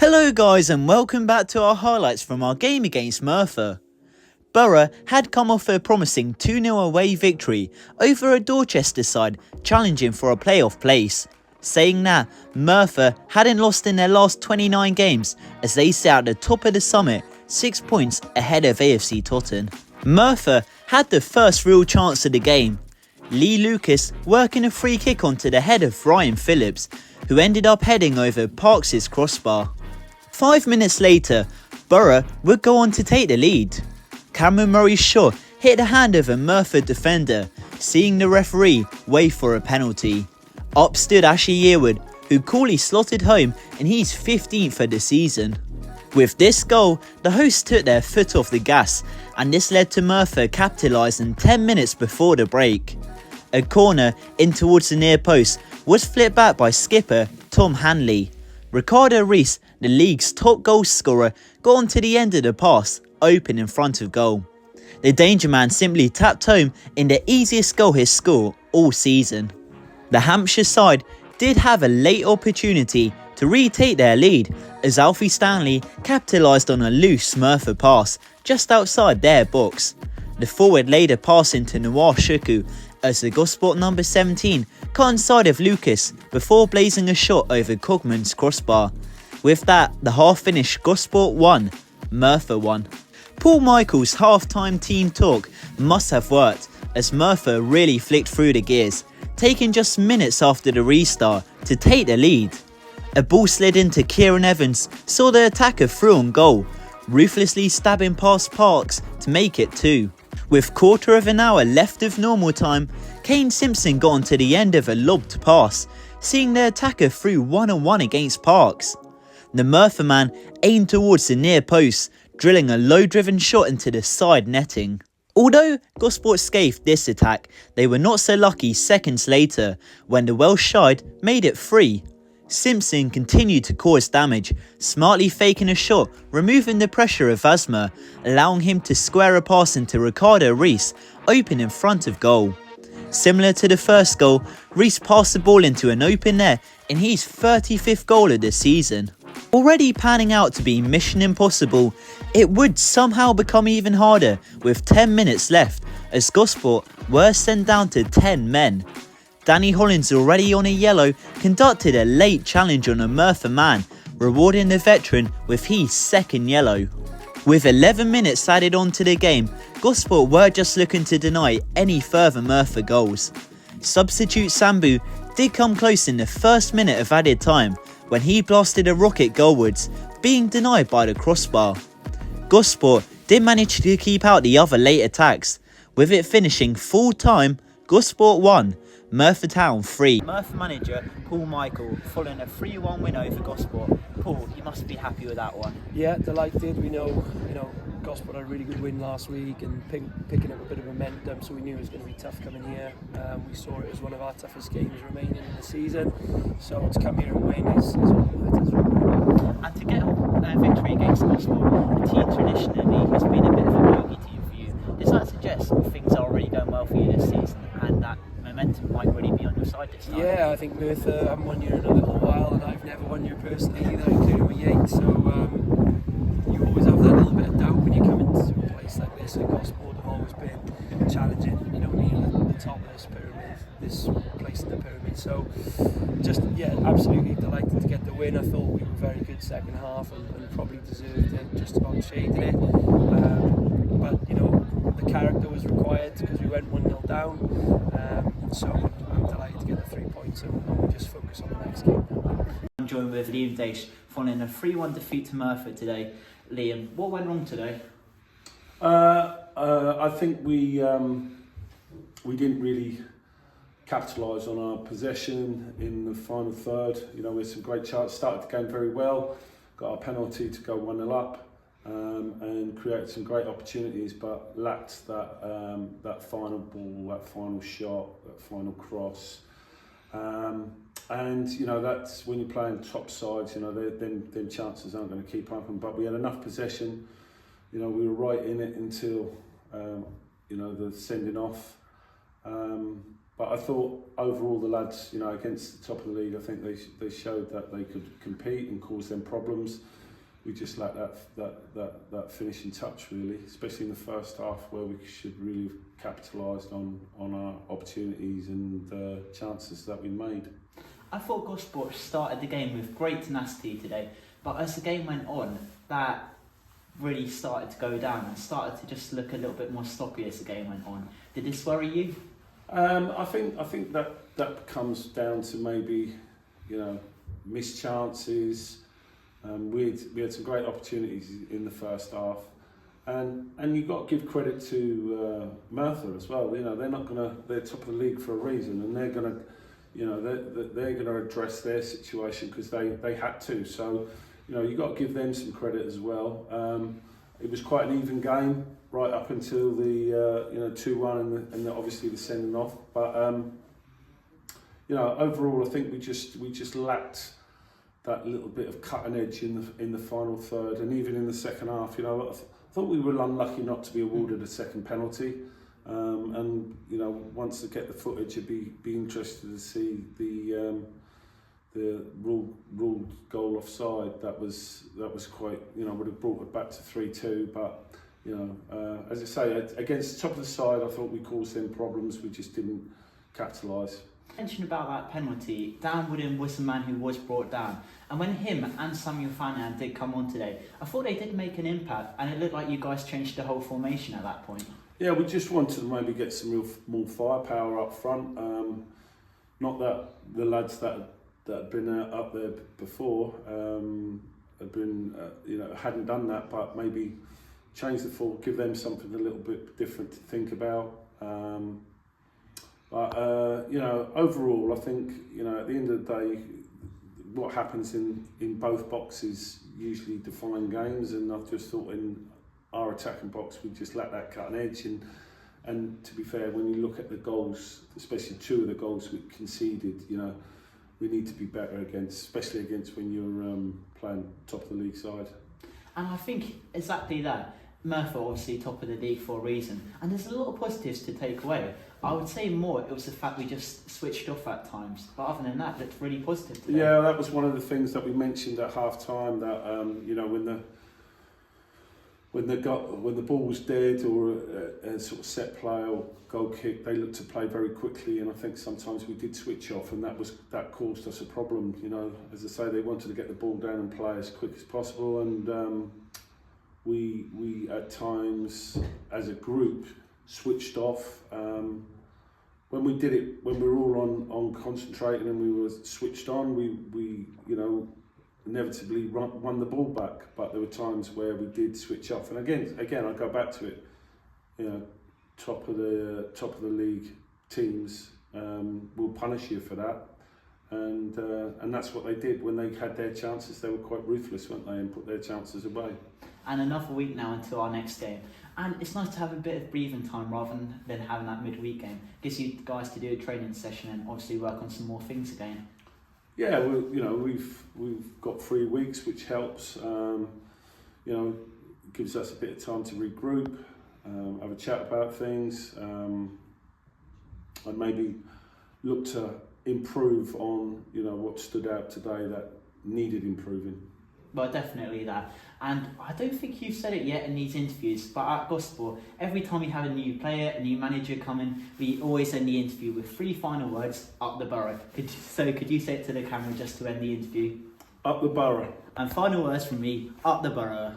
Hello guys and welcome back to our highlights from our game against Merthyr. Borough had come off a promising 2-0 away victory over a Dorchester side challenging for a playoff place. Saying that, Merthyr hadn't lost in their last 29 games as they sat at the top of the summit, 6 points ahead of AFC Totten. Merthyr had the first real chance of the game. Lee Lucas working a free kick onto the head of Ryan Phillips, who ended up heading over Parks' crossbar. 5 minutes later, Borough would go on to take the lead. Cameron Murray's shot hit the hand of a Merthyr defender, seeing the referee wait for a penalty. Up stood Ashley Yearwood, who coolly slotted home in his 15th of the season. With this goal, the hosts took their foot off the gas, and this led to Merthyr capitalising 10 minutes before the break. A corner in towards the near post was flipped back by skipper Tom Hanley. Ricardo Reese, the league's top goal scorer, got onto the end of the pass, open in front of goal. The danger man simply tapped home in the easiest goal he's scored all season. The Hampshire side did have a late opportunity to retake their lead as Alfie Stanley capitalised on a loose Merthyr pass just outside their box. The forward laid a pass into Noir Shuku as the Gosport number 17 cut inside of Lucas before blazing a shot over Cogman's crossbar. With that, the half finished Gosport 1, Merthyr 1. Paul Michael's half-time team talk must have worked as Merthyr really flicked through the gears, taking just minutes after the restart to take the lead. A ball slid into Kieran Evans, saw the attacker through on goal, ruthlessly stabbing past Parks to make it 2. With quarter of an hour left of normal time, Kane Simpson got onto the end of a lobbed pass, seeing the attacker through 1-on-1 against Parks. The Merthyr man aimed towards the near post, drilling a low-driven shot into the side netting. Although Gosport scathed this attack, they were not so lucky seconds later when the Welsh side made it 3. Simpson continued to cause damage, smartly faking a shot, removing the pressure of Asma, allowing him to square a pass into Ricardo Reese, open in front of goal. Similar to the first goal, Reese passed the ball into an open net in his 35th goal of the season. Already panning out to be mission impossible, it would somehow become even harder with 10 minutes left as Gosport were sent down to 10 men. Danny Hollins, already on a yellow, conducted a late challenge on a Merthyr man, rewarding the veteran with his second yellow. With 11 minutes added on to the game, Gosport were just looking to deny any further Merthyr goals. Substitute Sambu did come close in the first minute of added time when he blasted a rocket goalwards, being denied by the crossbar. Gosport did manage to keep out the other late attacks, with it finishing full time Gosport 1, Merthyr Town 3. Merthyr manager Paul Michael following a 3-1 win over Gosport. Paul, you must be happy with that one. Yeah, delighted. We know, Gosport had a really good win last week and picking up a bit of momentum, so we knew it was going to be tough coming here. We saw it as one of our toughest games remaining in the season, so to come here and win is what matters. And to get a victory against Gosport, the team traditionally has been a bit of a bogey team for you. Does that suggest things are already going well for you this season and that momentum might really be on your side this time? Yeah, I think Merthyr haven't won here in a little while, and I've never won here personally either, including with Yates, so you always have that little bit of doubt when you come into a place like this, and Gosport have always been challenging, near the top of this pyramid, this place in the pyramid, so just, absolutely delighted to get the win. I thought we were very good second half and probably deserved it, just about shaded it, but the character was required because we went 1-0 down, so I'm delighted to get the 3 points and we'll just focus on the next game. I'm joined with Liam Dace following a 3-1 defeat to Merthyr today. Liam, what went wrong today? I think we didn't really capitalise on our possession in the final third. We had some great chances, started the game very well, got our penalty to go 1-0 up, and created some great opportunities, but lacked that final ball, that final shot, that final cross. And that's when you're playing top sides. Then chances aren't going to keep happening. But we had enough possession. We were right in it until the sending off. But I thought overall the lads, you know, against the top of the league, I think they showed that they could compete and cause them problems. We just lacked that finishing touch really, especially in the first half where we should really have capitalised on our opportunities and chances that we made. I thought Gosport started the game with great tenacity today, but as the game went on, that really started to go down and started to just look a little bit more sloppy as the game went on. Did this worry you? I think that comes down to maybe, you know, missed chances. We had some great opportunities in the first half, and you've got to give credit to Merthyr as well. You know, they're top of the league for a reason, and they're gonna, you know, they're gonna address their situation because they had to. So, you know, you've got to give them some credit as well. It was quite an even game right up until the 2-1 and obviously the sending off. But you know, overall, I think we just lacked that little bit of cutting edge in the final third, and even in the second half. You know, I thought we were unlucky not to be awarded a second penalty. And you know, once I get the footage, I'd be interested to see the ruled goal offside. That was quite, you know, would have brought it back to 3-2. But you know, as I say, against the top of the side, I thought we caused them problems. We just didn't capitalise. Mention about that penalty, Dan Wooden was the man who was brought down, and when him and Samuel Fanahan did come on today, I thought they did make an impact, and it looked like you guys changed the whole formation at that point. Yeah, we just wanted to maybe get some more firepower up front. Not that the lads that had been up there before had been hadn't done that, but maybe change the form, give them something a little bit different to think about. But you know, overall, I think, you know, at the end of the day, what happens in both boxes usually define games, and I've just thought in our attacking box we just lacked that cutting edge. And to be fair, when you look at the goals, especially two of the goals we conceded, you know, we need to be better especially against when you're playing top of the league side. And I think exactly that. Merthyr obviously top of the league for a reason, and there's a lot of positives to take away. I would say more it was the fact we just switched off at times, but other than that, it's really positive today. Yeah, that was one of the things that we mentioned at half time, that you know, when the ball was dead or a sort of set play or goal kick, they looked to play very quickly, and I think sometimes we did switch off, and that caused us a problem. You know, as I say, they wanted to get the ball down and play as quick as possible, and we at times as a group switched off. When we did it, when we were all on concentrating and we were switched on, we you know, inevitably won the ball back. But there were times where we did switch off, and again I go back to it. You know, top of the league teams will punish you for that, and that's what they did when they had their chances. They were quite ruthless, weren't they, and put their chances away. And another week now until our next game, and it's nice to have a bit of breathing time rather than having that midweek game. Gives you guys to do a training session and obviously work on some more things again. Yeah, we've got 3 weeks, which helps. You know, gives us a bit of time to regroup, have a chat about things, and maybe look to improve on, you know, what stood out today that needed improving. Well, definitely that. And I don't think you've said it yet in these interviews, but at Gosport, every time we have a new player, a new manager coming, we always end the interview with 3 final words: up the borough. Could you say it to the camera just to end the interview? Up the borough. And final words from me: up the borough.